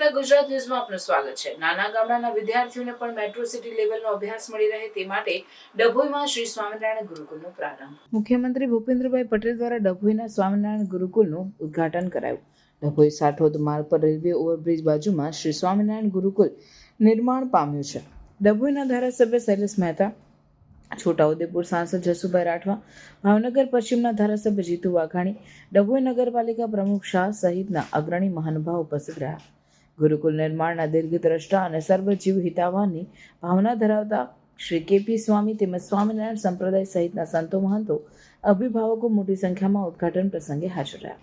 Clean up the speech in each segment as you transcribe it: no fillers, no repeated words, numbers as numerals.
નમસ્કાર, ગુજરાત ન્યૂઝમાં આપનું સ્વાગત છે। નાના ગામડાના વિદ્યાર્થીઓને પણ મેટ્રો સિટી લેવલનો અભ્યાસ મળી રહે તે માટે ડભોઈમાં શ્રી સ્વામિનારાયણ ગુરુકુળનો પ્રારંભ। મુખ્યમંત્રી ભૂપેન્દ્રભાઈ પટેલ દ્વારા ડભોઈના સ્વામિનારાયણ ગુરુકુળનું ઉદ્ઘાટન કરાયું। ડભોઈ સાઠોદ માર્ગ પર રેલવે ઓવરબ્રિજ બાજુમાં શ્રી સ્વામિનારાયણ ગુરુકુળ નિર્માણ પામ્યું છે। ડભોઈના ધારાસભ્ય શૈલેષ મહેતા, છોટાઉદેપુર સાંસદ જસુભાઈ રાઠવા, ભાવનગર પશ્ચિમના ધારાસભ્ય જીતુ વાઘાણી, ડભોઈ નગરપાલિકા પ્રમુખ શાહ સહિતના અગ્રણી મહાનુભાવ ઉપસ્થિત રહ્યા। ગુરુકુળ નિર્માણના દીર્ઘદ્રષ્ટા અને સર્વજીવ હિતાવહની ભાવના ધરાવતા શ્રી કેપી સ્વામી તેમજ સ્વામિનારાયણ સંપ્રદાય સહિતના સંતો મહંતો અભિભાવકો મોટી સંખ્યામાં ઉદ્ઘાટન પ્રસંગે હાજર રહ્યા।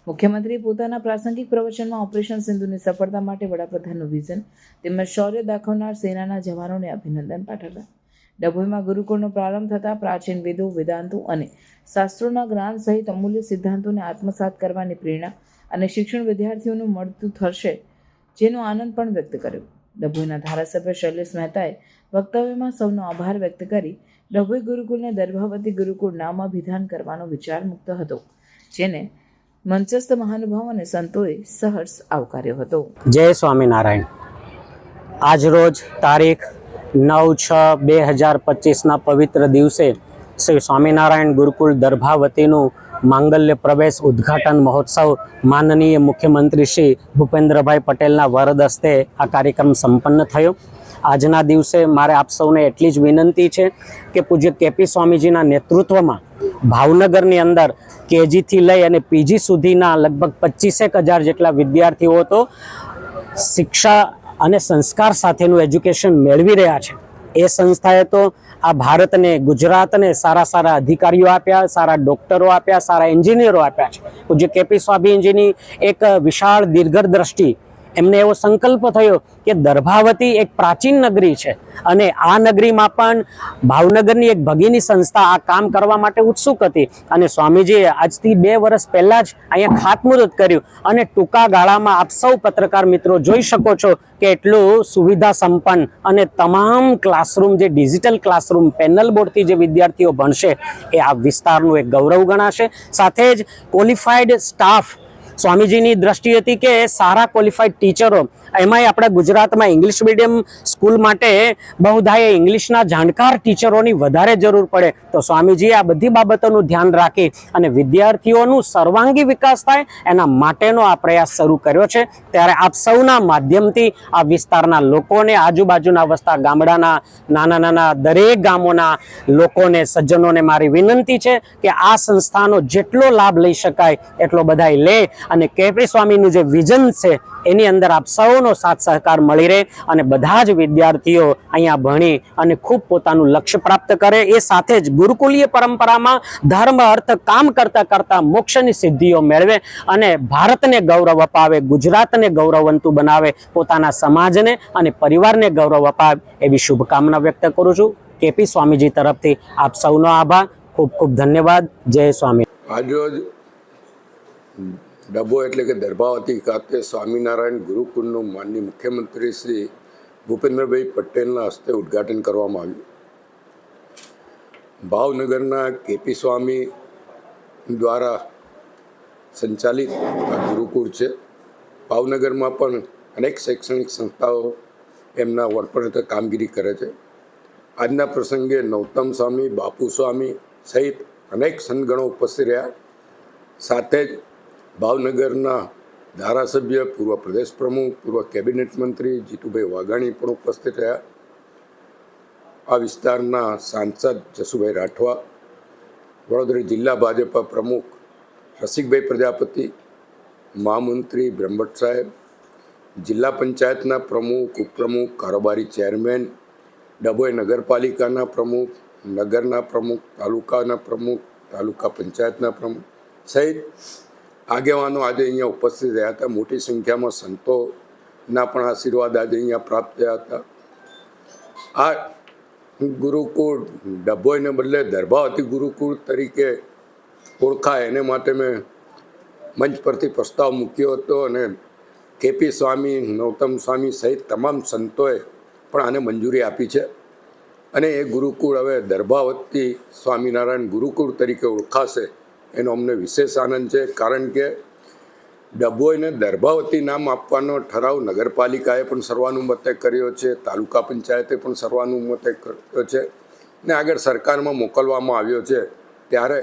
મુખ્યમંત્રીએ પોતાના પ્રાસંગિક પ્રવચનમાં ઓપરેશન સિંધુની સફળતા માટે વડાપ્રધાનનું વિઝન તેમજ શૌર્ય દાખવનાર સેનાના જવાનોને અભિનંદન પાઠવ્યા। ડભોઈમાં ગુરુકુળનો પ્રારંભ થતાં પ્રાચીન વેદો, વેદાંતો અને શાસ્ત્રોના જ્ઞાન સહિત અમૂલ્ય સિદ્ધાંતોને આત્મસાત કરવાની પ્રેરણા અને શિક્ષણ વિદ્યાર્થીઓનું મળતું થશે, જેનો આનંદ પણ વ્યક્ત કર્યો। ડભોઈના ધારાસભ્ય શૈલેષ મહેતાએ વક્તવ્યમાં સૌનો આભાર વ્યક્ત કરી ડભોઈ ગુરુકુળને દર્ભાવતી ગુરુકુળ નામાભિધાન કરવાનો વિચાર મુક્ત હતો, જેને મંચસ્થ મહાનુભાવ અને સંતોએ સહર્ષ આવકાર્યો હતો। જય સ્વામિનારાયણ। આજરોજ તારીખ 9/6/2025ના પવિત્ર દિવસે શ્રી સ્વામિનારાયણ ગુરુકુળ દર્ભાવતીનું માંગલ્ય પ્રવેશ ઉદ્ઘાટન મહોત્સવ માનનીય મુખ્યમંત્રી શ્રી ભૂપેન્દ્રભાઈ પટેલના વરદ હસ્તે આ કાર્યક્રમ સંપન્ન થયો। આજના દિવસે મારે આપ સૌને એટલી જ વિનંતી છે કે પૂજ્ય કેપી સ્વામીજીના નેતૃત્વમાં ભાવનગરની અંદર કેજીથી લઈ અને પીજી સુધીના લગભગ 25,000 જેટલા વિદ્યાર્થીઓ તો શિક્ષા અને સંસ્કાર સાથેનું એજ્યુકેશન મેળવી રહ્યા છે। એ સંસ્થાએ તો આ ભારતને, ગુજરાતને સારા અધિકારીઓ આપ્યા, સારા ડોક્ટરો આપ્યા, સારા એન્જિનિયરો આપ્યા છે। પૂજ્ય કેપી સ્વામીજીની એક વિશાળ દીર્ઘદ્રષ્ટિ, એમને એવો સંકલ્પ થયો કે દર્ભાવતી એક પ્રાચીન નગરી છે અને આ નગરીમાં પણ ભાવનગરની એક ભગીની સંસ્થા આ કામ કરવા માટે ઉત્સુક હતી અને સ્વામીજીએ આજથી 2 વર્ષ પહેલા જ અહીંયા ખાતમુહૂર્ત કર્યું અને ટૂંકા ગાળામાં આપ સૌ પત્રકાર મિત્રો જોઈ શકો છો કે એટલું સુવિધા સંપન્ન અને તમામ ક્લાસરૂમ, જે ડિજિટલ ક્લાસરૂમ પેનલ બોર્ડથી જે વિદ્યાર્થીઓ ભણશે એ આ વિસ્તારનું એક ગૌરવ ગણાશે। સાથે જ ક્વોલિફાઈડ સ્ટાફ, સ્વામીજીની દ્રષ્ટિ હતી કે સારા ક્વોલિફાઈડ ટીચરો, એમાંય આપણા ગુજરાતમાં ઇંગ્લિશ મીડિયમ સ્કૂલ માટે બહુધાએ ઇંગ્લિશના જાણકાર ટીચરોની વધારે જરૂર પડે, તો સ્વામીજીએ આ બધી બાબતોનું ધ્યાન રાખી અને વિદ્યાર્થીઓનું સર્વાંગી વિકાસ થાય એના માટેનો આ પ્રયાસ શરૂ કર્યો છે। ત્યારે આપ સૌના માધ્યમથી આ વિસ્તારના લોકોને, આજુબાજુના વસતા ગામડાના નાના દરેક ગામોના લોકોને, સજ્જનોને મારી વિનંતી છે કે આ સંસ્થાનો જેટલો લાભ લઈ શકાય એટલો બધાય લે અને કેપી સ્વામીનું જે વિઝન છે એની અંદર આપ સૌનો સાથ સહકાર મળી રહે અને બધા જ વિદ્યાર્થીઓ અહીંયા ભણી અને ખૂબ પોતાનું લક્ષ્ય પ્રાપ્ત કરે। એ સાથે જ ગુરુકુલીય પરંપરામાં ધર્મ, અર્થ, કામ કરતા મોક્ષની સિદ્ધિઓ મેળવે અને ભારતને ગૌરવ અપાવે, ગુજરાતને ગૌરવવંતું બનાવે, પોતાના સમાજને અને પરિવારને ગૌરવ અપાવે એવી શુભકામના વ્યક્ત કરું છું। કેપી સ્વામીજી તરફથી આપ સૌનો આભાર, ખૂબ ધન્યવાદ। જય સ્વામી। આજરોજ ડભો એટલે કે દર્ભાવતી ખાતે સ્વામિનારાયણ ગુરુકુળનું માનનીય મુખ્યમંત્રી શ્રી ભૂપેન્દ્રભાઈ પટેલના હસ્તે ઉદ્ઘાટન કરવામાં આવ્યું। ભાવનગરના કેપી સ્વામી દ્વારા સંચાલિત આ ગુરુકુળ છે। ભાવનગરમાં પણ અનેક શૈક્ષણિક સંસ્થાઓ એમના વડપણ હેઠળ કામગીરી કરે છે। આજના પ્રસંગે નૌતમ સ્વામી, બાપુ સ્વામી સહિત અનેક સંતગણો ઉપસ્થિત રહ્યા। સાથે જ ભાવનગરના ધારાસભ્ય, પૂર્વ પ્રદેશ પ્રમુખ, પૂર્વ કેબિનેટ મંત્રી જીતુભાઈ વાઘાણી પણ ઉપસ્થિત રહ્યા। આ વિસ્તારના સાંસદ જસુભાઈ રાઠવા, વડોદરા જિલ્લા ભાજપા પ્રમુખ રસિકભાઈ પ્રજાપતિ, મહામંત્રી બ્રહ્મભટ્ટ સાહેબ, જિલ્લા પંચાયતના પ્રમુખ, ઉપપ્રમુખ, કારોબારી ચેરમેન, ડભોઈ નગરપાલિકાના પ્રમુખ, નગરના પ્રમુખ, તાલુકાના પ્રમુખ, તાલુકા પંચાયતના પ્રમુખ સહિત આગેવાનો આજે અહીંયા ઉપસ્થિત રહ્યા હતા। મોટી સંખ્યામાં સંતોના પણ આશીર્વાદ આજે અહીંયા પ્રાપ્ત થયા હતા। આ ગુરુકુળ ડભોઈને બદલે દર્ભાવતી ગુરુકુળ તરીકે ઓળખાય એને માટે મેં મંચ પરથી પ્રસ્તાવ મૂક્યો હતો અને કેપી સ્વામી, નૌતમ સ્વામી સહિત તમામ સંતોએ પણ આને મંજૂરી આપી છે અને એ ગુરુકુળ હવે દર્ભાવતી સ્વામિનારાયણ ગુરુકુળ તરીકે ઓળખાશે એનો અમને વિશેષ આનંદ છે। કારણ કે ડભોઈને દર્ભાવતી નામ આપવાનો ઠરાવ નગરપાલિકાએ પણ સર્વાનુમતે કર્યો છે, તાલુકા પંચાયતે પણ સર્વાનુમતે કર્યો છે ને આગળ સરકારમાં મોકલવામાં આવ્યો છે. ત્યારે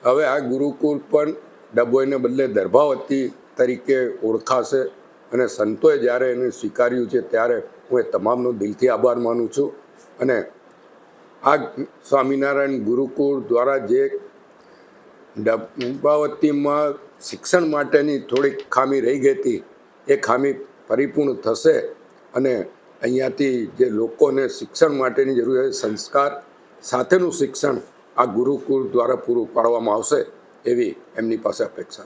હવે આ ગુરુકુળ પણ ડભોઈને બદલે દર્ભાવતી તરીકે ઓળખાશે અને સંતોએ જ્યારે એને સ્વીકાર્યું છે ત્યારે હું એ તમામનો દિલથી આભાર માનું છું. અને આ સ્વામિનારાયણ ગુરુકુળ દ્વારા જે દર્ભાવતીમાં શિક્ષણ માટેની થોડીક ખામી રહી ગઈ હતી એ ખામી પરિપૂર્ણ થશે અને અહીંયાથી જે લોકોને શિક્ષણ માટેની જરૂર છે સંસ્કાર સાથેનું શિક્ષણ આ ગુરુકુળ દ્વારા પૂરું પાડવામાં આવશે એવી એમની પાસે અપેક્ષા.